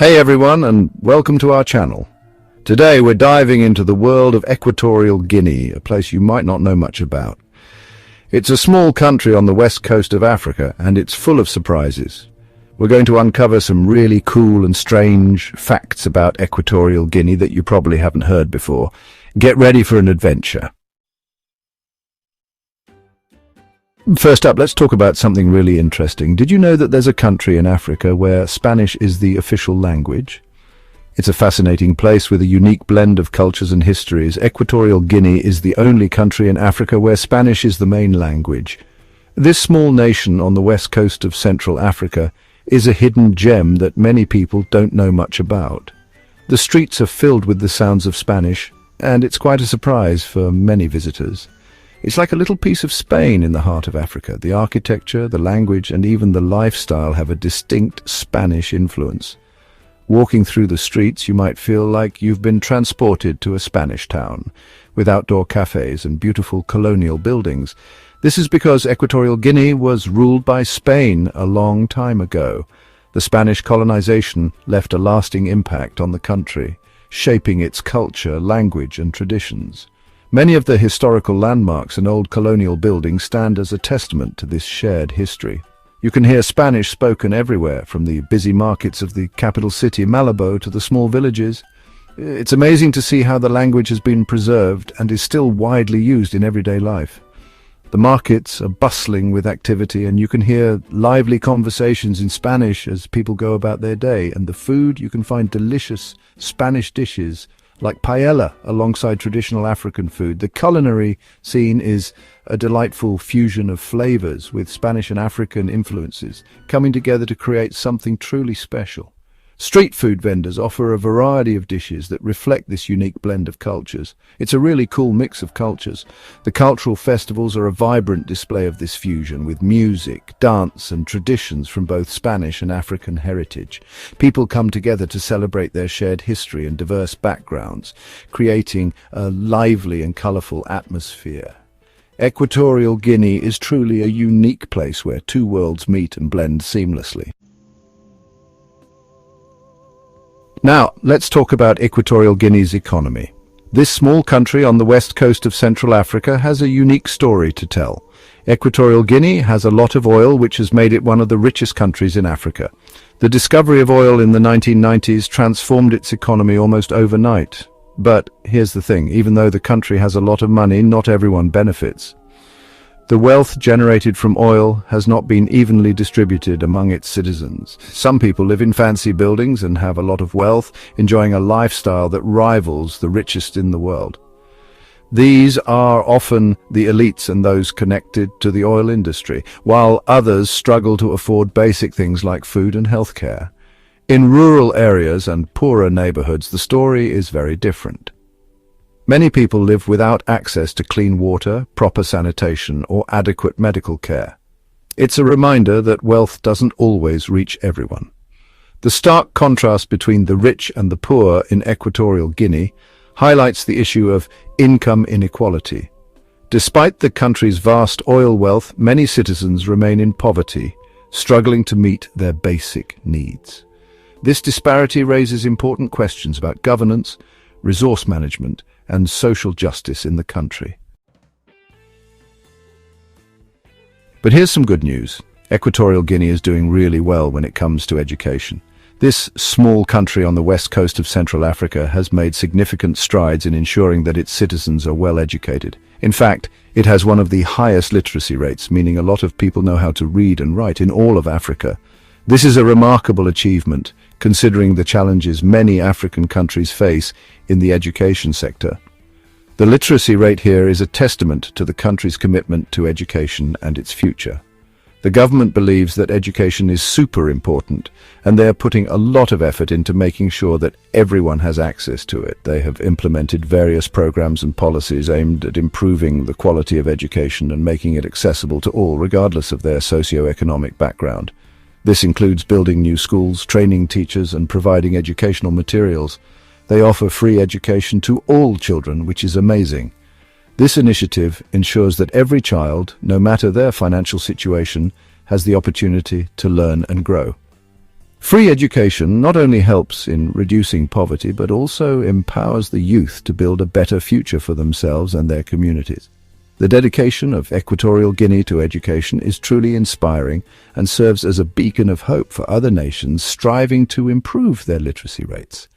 Hey everyone, and welcome to our channel. Today we're diving into the world of Equatorial Guinea, a place you might not know much about. It's a small country on the west coast of Africa, and it's full of surprises. We're going to uncover some really cool and strange facts about Equatorial Guinea that you probably haven't heard before. Get ready for an adventure. First up, let's talk about something really interesting. Did you know that there's a country in Africa where Spanish is the official language? It's a fascinating place with a unique blend of cultures and histories. Equatorial Guinea is the only country in Africa where Spanish is the main language. This small nation on the west coast of Central Africa is a hidden gem that many people don't know much about. The streets are filled with the sounds of Spanish, and it's quite a surprise for many visitors. It's like a little piece of Spain in the heart of Africa. The architecture, the language, and even the lifestyle have a distinct Spanish influence. Walking through the streets, you might feel like you've been transported to a Spanish town, with outdoor cafes and beautiful colonial buildings. This is because Equatorial Guinea was ruled by Spain a long time ago. The Spanish colonization left a lasting impact on the country, shaping its culture, language, and traditions. Many of the historical landmarks and old colonial buildings stand as a testament to this shared history. You can hear Spanish spoken everywhere, from the busy markets of the capital city, Malabo, to the small villages. It's amazing to see how the language has been preserved and is still widely used in everyday life. The markets are bustling with activity, and you can hear lively conversations in Spanish as people go about their day. And the food, you can find delicious Spanish dishes like paella alongside traditional African food. The culinary scene is a delightful fusion of flavors with Spanish and African influences coming together to create something truly special. Street food vendors offer a variety of dishes that reflect this unique blend of cultures. It's a really cool mix of cultures. The cultural festivals are a vibrant display of this fusion, with music, dance, and traditions from both Spanish and African heritage. People come together to celebrate their shared history and diverse backgrounds, creating a lively and colorful atmosphere. Equatorial Guinea is truly a unique place where two worlds meet and blend seamlessly. Now, let's talk about Equatorial Guinea's economy. This small country on the west coast of Central Africa has a unique story to tell. Equatorial Guinea has a lot of oil, which has made it one of the richest countries in Africa. The discovery of oil in the 1990s transformed its economy almost overnight. But here's the thing, even though the country has a lot of money, not everyone benefits. The wealth generated from oil has not been evenly distributed among its citizens. Some people live in fancy buildings and have a lot of wealth, enjoying a lifestyle that rivals the richest in the world. These are often the elites and those connected to the oil industry, while others struggle to afford basic things like food and healthcare. In rural areas and poorer neighborhoods, the story is very different. Many people live without access to clean water, proper sanitation, or adequate medical care. It's a reminder that wealth doesn't always reach everyone. The stark contrast between the rich and the poor in Equatorial Guinea highlights the issue of income inequality. Despite the country's vast oil wealth, many citizens remain in poverty, struggling to meet their basic needs. This disparity raises important questions about governance, resource management, and social justice in the country. But here's some good news. Equatorial Guinea is doing really well when it comes to education. This small country on the west coast of Central Africa has made significant strides in ensuring that its citizens are well educated. In fact, it has one of the highest literacy rates, meaning a lot of people know how to read and write in all of Africa. This is a remarkable achievement, considering the challenges many African countries face in the education sector. The literacy rate here is a testament to the country's commitment to education and its future. The government believes that education is super important, and they are putting a lot of effort into making sure that everyone has access to it. They have implemented various programs and policies aimed at improving the quality of education and making it accessible to all, regardless of their socio-economic background. This includes building new schools, training teachers, and providing educational materials. They offer free education to all children, which is amazing. This initiative ensures that every child, no matter their financial situation, has the opportunity to learn and grow. Free education not only helps in reducing poverty, but also empowers the youth to build a better future for themselves and their communities. The dedication of Equatorial Guinea to education is truly inspiring and serves as a beacon of hope for other nations striving to improve their literacy rates.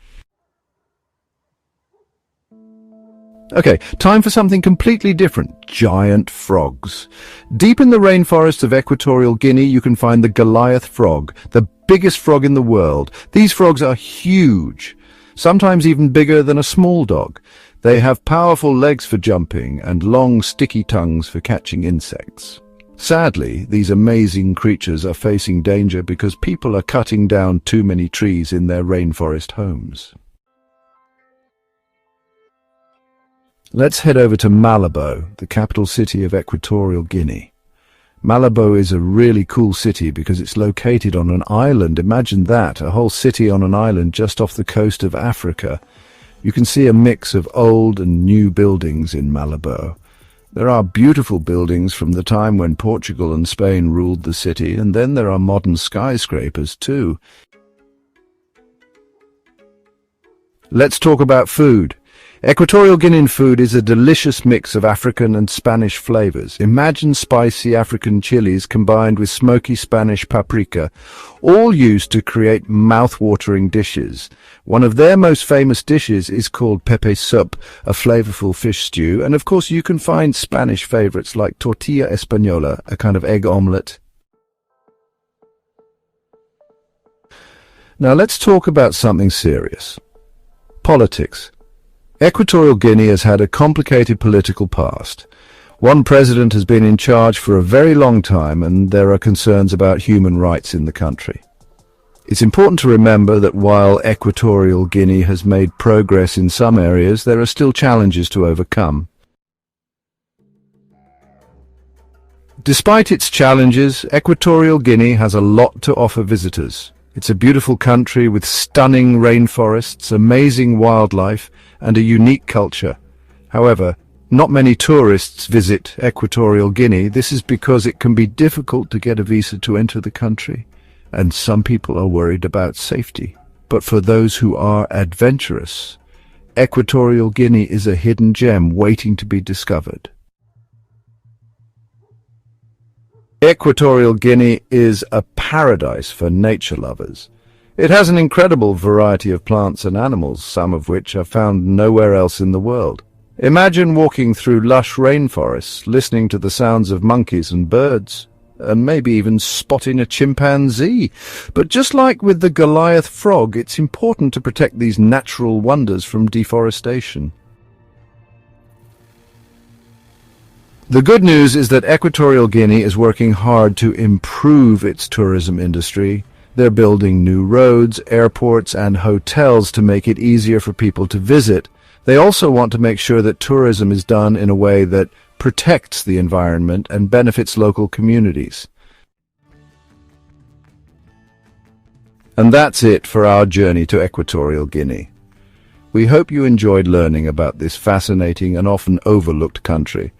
Okay, time for something completely different. Giant frogs. Deep in the rainforest of Equatorial Guinea, you can find the Goliath frog, the biggest frog in the world. These frogs are huge, sometimes even bigger than a small dog. They have powerful legs for jumping and long, sticky tongues for catching insects. Sadly, these amazing creatures are facing danger because people are cutting down too many trees in their rainforest homes. Let's head over to Malabo, the capital city of Equatorial Guinea. Malabo is a really cool city because it's located on an island. Imagine that, a whole city on an island just off the coast of Africa. You can see a mix of old and new buildings in Malabo. There are beautiful buildings from the time when Portugal and Spain ruled the city, and then there are modern skyscrapers too. Let's talk about food. Equatorial Guinean food is a delicious mix of African and Spanish flavors. Imagine spicy African chilies combined with smoky Spanish paprika, all used to create mouth-watering dishes. One of their most famous dishes is called pepe soup, a flavorful fish stew, and of course you can find Spanish favorites like tortilla española, a kind of egg omelette. Now let's talk about something serious. Politics. Equatorial Guinea has had a complicated political past. One president has been in charge for a very long time, and there are concerns about human rights in the country. It's important to remember that while Equatorial Guinea has made progress in some areas, there are still challenges to overcome. Despite its challenges, Equatorial Guinea has a lot to offer visitors. It's a beautiful country with stunning rainforests, amazing wildlife, and a unique culture. However, not many tourists visit Equatorial Guinea. This is because it can be difficult to get a visa to enter the country, and some people are worried about safety. But for those who are adventurous, Equatorial Guinea is a hidden gem waiting to be discovered. Equatorial Guinea is a paradise for nature lovers. It has an incredible variety of plants and animals, some of which are found nowhere else in the world. Imagine walking through lush rainforests, listening to the sounds of monkeys and birds, and maybe even spotting a chimpanzee. But just like with the Goliath frog, it's important to protect these natural wonders from deforestation. The good news is that Equatorial Guinea is working hard to improve its tourism industry. They're building new roads, airports, and hotels to make it easier for people to visit. They also want to make sure that tourism is done in a way that protects the environment and benefits local communities. And that's it for our journey to Equatorial Guinea. We hope you enjoyed learning about this fascinating and often overlooked country.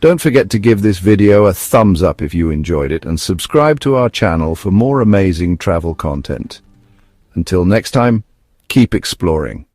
Don't forget to give this video a thumbs up if you enjoyed it, and subscribe to our channel for more amazing travel content. Until next time, keep exploring.